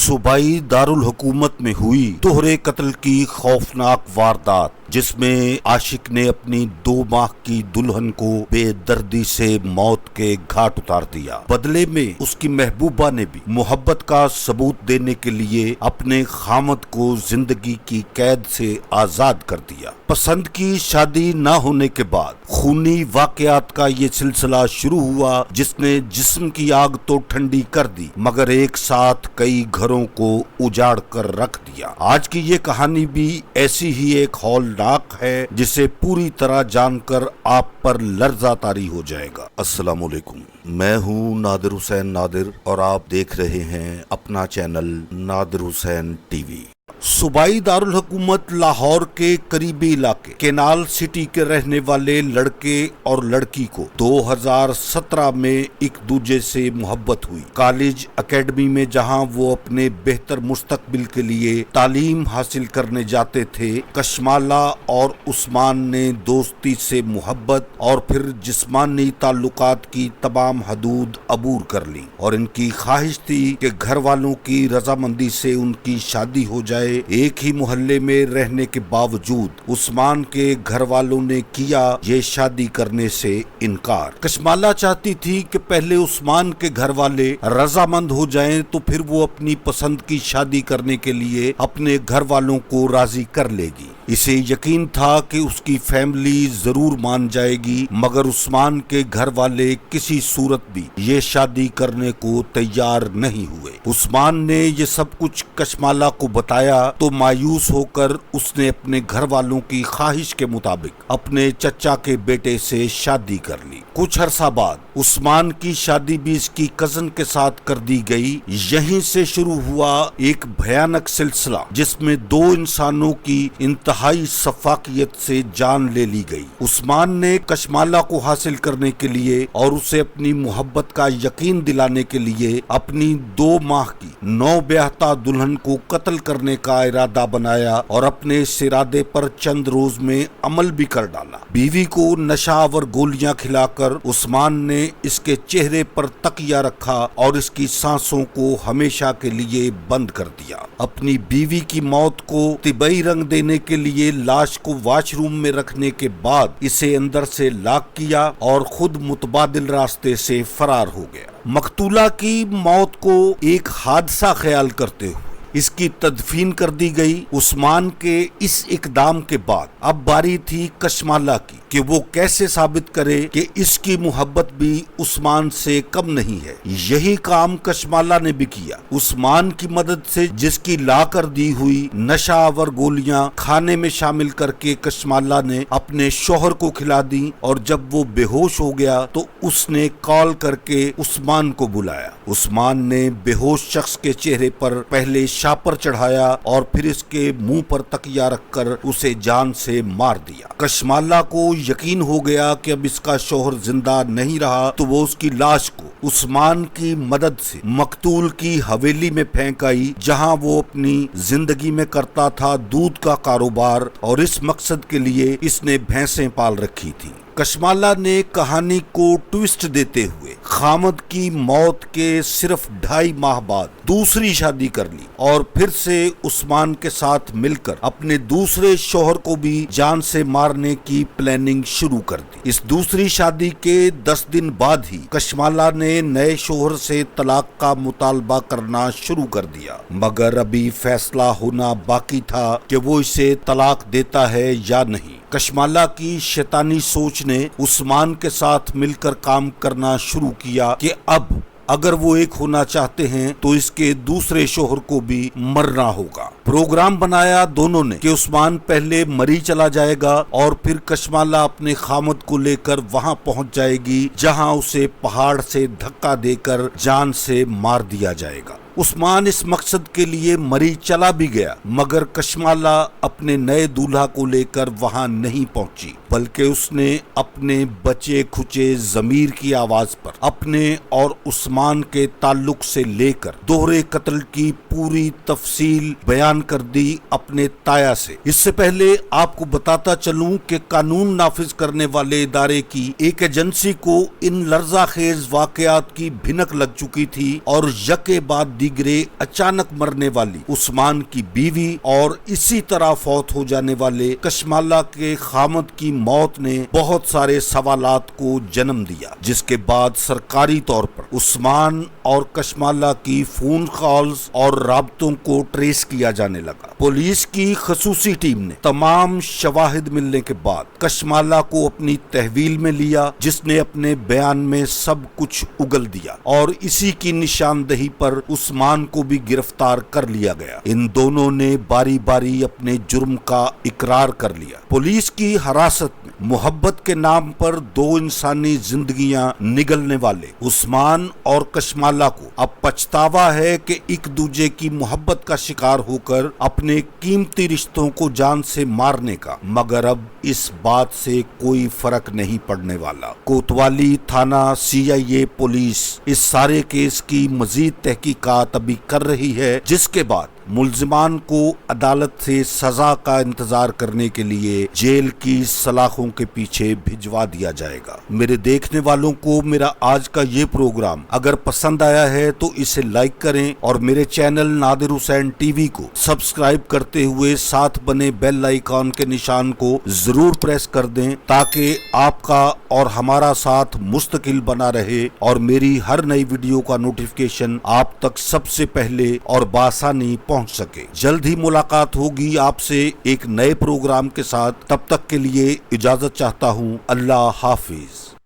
सूबाई दारुल हुकूमत में हुई दोहरे कत्ल की खौफनाक वारदात, जिसमें आशिक ने अपनी 2 माह की दुल्हन को बेदर्दी से मौत के घाट उतार दिया। बदले में उसकी महबूबा ने भी मोहब्बत का सबूत देने के लिए अपने खामद को जिंदगी की कैद से आजाद कर दिया। पसंद की शादी न होने के बाद खूनी वाकयात का ये सिलसिला शुरू हुआ, जिसने जिस्म की आग तो ठंडी कर दी मगर एक साथ कई घरों को उजाड़ कर रख दिया। आज की ये कहानी भी ऐसी ही एक हौलनाक है, जिसे पूरी तरह जानकर आप पर लर्जा तारी हो जाएगा। अस्सलाम वालेकुम, मैं हूँ नादिर हुसैन नादिर और आप देख रहे हैं अपना चैनल नादिर हुसैन टीवी। सूबाई दारुल हुकूमत लाहौर के करीबी इलाके केनाल सिटी के रहने वाले लड़के और लड़की को 2017 में एक दूजे से मोहब्बत हुई। कॉलेज एकेडमी में जहां वो अपने बेहतर मुस्तकबिल के लिए तालीम हासिल करने जाते थे, कशमाला और उस्मान ने दोस्ती से मोहब्बत और फिर जिस्मानी ताल्लुकात की तमाम हदूद अबूर कर ली और इनकी ख्वाहिश थी कि घर वालों की रजामंदी से उनकी शादी हो जाए। एक ही मोहल्ले में रहने के बावजूद उस्मान के घर वालों ने किया ये शादी करने से इनकार। कशमाला चाहती थी कि पहले उस्मान के घर वाले रजामंद हो जाएं तो फिर वो अपनी पसंद की शादी करने के लिए अपने घर वालों को राजी कर लेगी। इसे यकीन था कि उसकी फैमिली जरूर मान जाएगी, मगर उस्मान के घर वाले किसी सूरत भी ये शादी करने को तैयार नहीं हुए। उस्मान ने ये सब कुछ कशमाला को बताया तो मायूस होकर उसने अपने घर वालों की ख्वाहिश के मुताबिक अपने चचा के बेटे से शादी कर ली। कुछ अरसा बाद उस्मान की शादी भी इसकी कजन के साथ कर दी गई। यहीं से शुरू हुआ एक भयानक सिलसिला, जिसमें 2 इंसानों की इंतहाई सफाकियत से जान ले ली गई। उस्मान ने कशमाला को हासिल करने के लिए और उसे अपनी मोहब्बत का यकीन दिलाने के लिए अपनी 2 माह की नौब्याहता दुल्हन को कत्ल करने का इरादा बनाया और अपने इस इरादे पर चंद रोज में अमल भी कर डाला। बीवी को नशावर गोलियां खिलाकर उस्मान ने इसके चेहरे पर तकिया रखा और इसकी सांसों को हमेशा के लिए बंद कर दिया। अपनी बीवी की मौत को तिबई रंग देने के लिए लाश को वॉशरूम में रखने के बाद इसे अंदर से लॉक किया और खुद मुतबादिल रास्ते से फरार हो गया। मकतूला की मौत को एक हादसा ख्याल करते हुए इसकी तदफीन कर दी गई। उस्मान के इस इकदाम के बाद अब बारी थी कशमाला की कि वो कैसे साबित करे कि इसकी मोहब्बत भी उस्मान से कम नहीं है। यही काम कशमाला ने भी किया। उस्मान की मदद से जिसकी ला कर दी हुई नशावर गोलियां खाने में शामिल करके कशमाला ने अपने शौहर को खिला दी और जब वो बेहोश हो गया तो उसने कॉल करके उस्मान को बुलाया। उस्मान ने बेहोश शख्स के चेहरे पर पहले शापर चढ़ाया और फिर इसके मुंह पर तकिया रखकर उसे जान से मार दिया। कशमाला को यकीन हो गया कि अब इसका शौहर जिंदा नहीं रहा, तो वो उसकी लाश को उस्मान की मदद से मकतूल की हवेली में फेंक आई, जहां वो अपनी जिंदगी में करता था दूध का कारोबार और इस मकसद के लिए इसने भैंसें पाल रखी थी। कशमाला ने कहानी को ट्विस्ट देते हुए खामद की मौत के सिर्फ 2.5 माह बाद दूसरी शादी कर ली और फिर से उस्मान के साथ मिलकर अपने दूसरे शौहर को भी जान से मारने की प्लानिंग शुरू कर दी। इस दूसरी शादी के 10 दिन बाद ही कशमाला ने नए शौहर से तलाक का मुतालबा करना शुरू कर दिया, मगर अभी फैसला होना बाकी था कि वो इसे तलाक देता है या नहीं। कशमाला की शैतानी सोच ने उस्मान के साथ मिलकर काम करना शुरू किया कि अब अगर वो एक होना चाहते हैं तो इसके दूसरे शौहर को भी मरना होगा। प्रोग्राम बनाया दोनों ने कि उस्मान पहले मरी चला जाएगा और फिर कशमाला अपने खामद को लेकर वहां पहुंच जाएगी, जहां उसे पहाड़ से धक्का देकर जान से मार दिया जाएगा। उस्मान इस मकसद के लिए मरी चला भी गया, मगर कशमाला अपने नए दूल्हा को लेकर वहां नहीं पहुंची, बल्कि उसने अपने बचे खुचे जमीर की आवाज पर अपने और उस्मान के ताल्लुक से लेकर दोहरे कत्ल की पूरी तफसील बयान कर दी अपने ताया से। इससे पहले आपको बताता चलूं कि कानून नाफिज करने वाले इदारे की एक एजेंसी को इन लर्जाखेज वाकयात की भिनक लग चुकी थी और यके बाद गिरे अचानक मरने वाली उस्मान की बीवी और इसी तरह फौत हो जाने वाले कशमाला के खामद की मौत ने बहुत सारे सवालात को जन्म दिया, जिसके बाद सरकारी तौर पर उस्मान और कशमाला की फोन कॉल्स और राब्तों को ट्रेस किया जाने लगा। पुलिस की खसूसी टीम ने तमाम शवाहिद मिलने के बाद कशमाला को अपनी तहवील में लिया, जिसने अपने बयान में सब कुछ उगल दिया और इसी की निशानदही पर उस्मान को भी गिरफ्तार कर लिया गया। इन दोनों ने बारी बारी अपने जुर्म का इकरार कर लिया। पुलिस की हिरासत में मोहब्बत के नाम पर दो इंसानी जिंदगियां निगलने वाले उस्मान और कशमाला को अब पछतावा है कि एक दूजे की मोहब्बत का शिकार होकर अपने कीमती रिश्तों को जान से मारने का, मगर अब इस बात से कोई फर्क नहीं पड़ने वाला। कोतवाली थाना CIA पुलिस इस सारे केस की मजीद तहकीकात अभी कर रही है, जिसके बाद मुल्जिमान को अदालत से सजा का इंतजार करने के लिए जेल की सलाखों के पीछे भिजवा दिया जाएगा। मेरे देखने वालों को मेरा आज का ये प्रोग्राम अगर पसंद आया है तो इसे लाइक करें और मेरे चैनल नादिर हुसैन टीवी को सब्सक्राइब करते हुए साथ बने बेल आइकॉन के निशान को जरूर प्रेस कर दें, ताकि आपका और हमारा साथ मुस्तकिल बना रहे और मेरी हर नई वीडियो का नोटिफिकेशन आप तक सबसे पहले और बासानी पहुंच सके। जल्द ही मुलाकात होगी आपसे एक नए प्रोग्राम के साथ। तब तक के लिए इजाजत चाहता हूं। अल्लाह हाफिज।